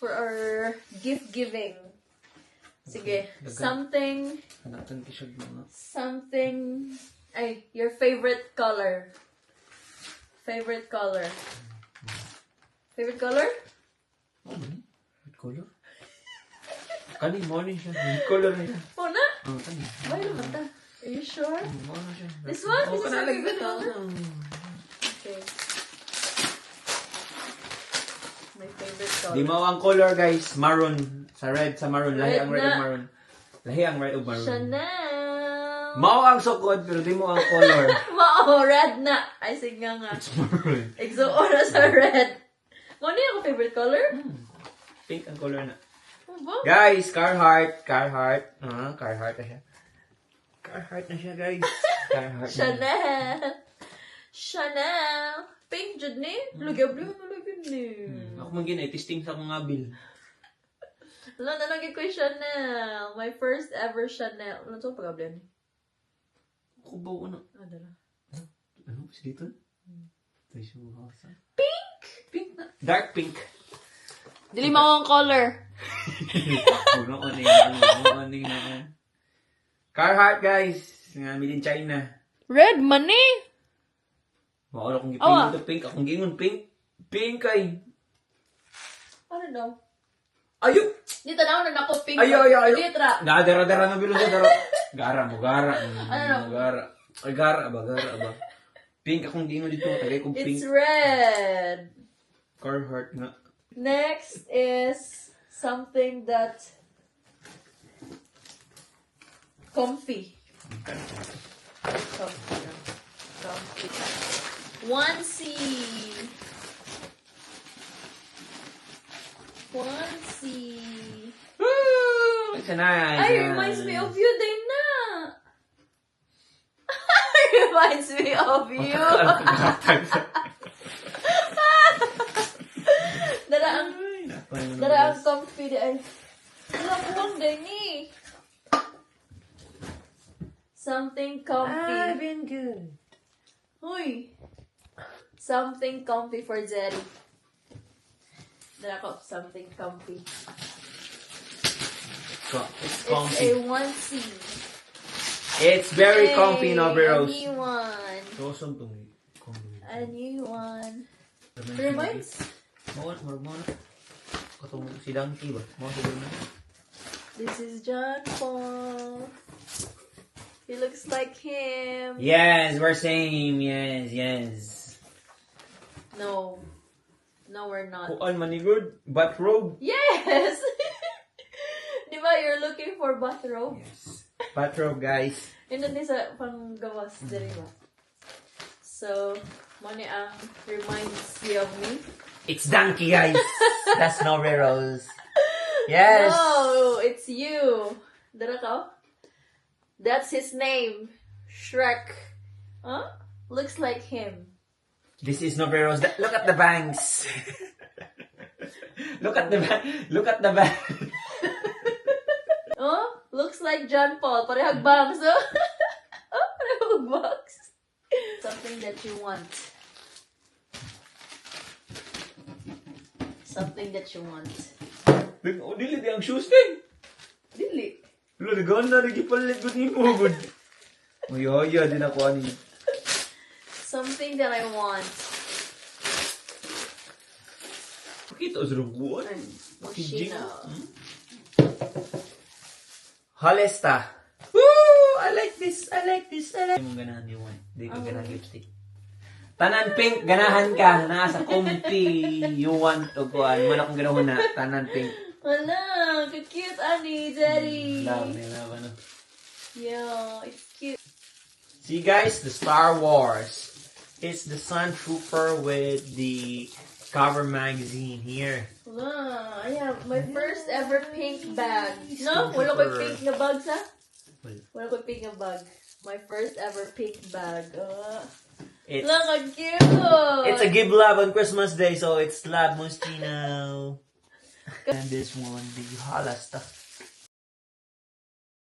for our gift giving. Sige, something, ay, your favorite color. Favorite color. Favorite color? What color? Kani, morning siya. What color na siya? Oh, na? Kani. Why naman ta? Are you sure? Morning siya. This one? This is your like favorite that. color? Okay. My favorite color. Di mo ang color, guys. Maroon. Sa red, sa maroon. Lahi Red ang red na. ug maroon. Lahi ang red ug maroon. Chanel! Mao ang sukod, pero di mo ang color. Mao, red na. Ay, sige nga. It's maroon. Exo na sa red. Ano yung favorite color? Pink ang color na. Ano ba? Guys, Carhartt. Carhartt na siya. Carhartt na siya, guys. Carhartt na. Chanel! Chanel! Pink jud ni? Lugab ni. Ako man ginay, testing sa akong abil. Wala na lagi ko yung Chanel. My first ever Chanel. Ano ito pag-abli ni? Ako ba ano? Ah, dala. Ano? Kasi dito? Pink! Pink na. Dark pink. Dili mo ang color. Carhartt, guys. Nga, made in China. Red money? Maula kong gipingon to pink. Akong gingon pink. Pink ay. I don't know. Ayun! Dito na ako na ako pink. Ayo. Dito ra. Dara na bilo sa dara. Gara mo, gara. Ano? Gara. Ay, gara ba? Pink akong gingon dito. Tagay kong pink. It's red. Carhartt nga. Next is something that comfy. Comfy. Onesie. Woo! It's a nice. Ay, reminds me of you, Dana. Reminds me of you. Dara ang comfy di ay. Wala po din ni. Something comfy. I've been good. Uy. Something comfy for Jerry. Dara ko, something comfy. It's It's a comfy. onesie. It's very Yay, comfy, no, a Rose. new one. Awesome tong comfy. A new one. Reminds? Mo katong si Donkey ba? Mo siguro na. This is John Paul. He looks like him. Yes, we're same. Yes. No. No, we're not. Kuan manigod, bathrobe. Yes! Di ba, you're looking for bathrobe? Yes. Bathrobe, guys. Yun din sa panggawas, di ba? So, money ang reminds you of me. It's Donkey, guys. That's no Rose. Yes. No, it's you. Dara ka? That's his name. Shrek. Huh? Looks like him. This is no Rose. Look at the bangs. Look at the bang. Oh, looks like John Paul. Parehag bangs, oh. Oh, parehag bangs. Something that you want. Something that you want. Dili di ang shoes din. Dili. Lo dagan na gipalit gud nimo gud. Oy, din ako ani. Something that I want. Pakita sa rubuan. Moschino. Halesta. Woo! I like this. Di mo ganahan yung one. Di ko ganahan lipstick. Tanan pink, ganahan ka. Nasa comfy. You want to go. Ano akong ganahan na. Tanan pink. Wala, cute, Annie, Daddy. Love. Ano. Yeah, it's cute. See guys, the Star Wars. It's the Sun Trooper with the cover magazine here. Wala, I have my first ever pink bag. No? Super. Wala ko pink na bag, sa? Well, Wala ko pink na bag. My first ever pink bag. It's, Look, how cute! it's a give love on Christmas Day, so it's Love Moschino. And this one, the Halesta.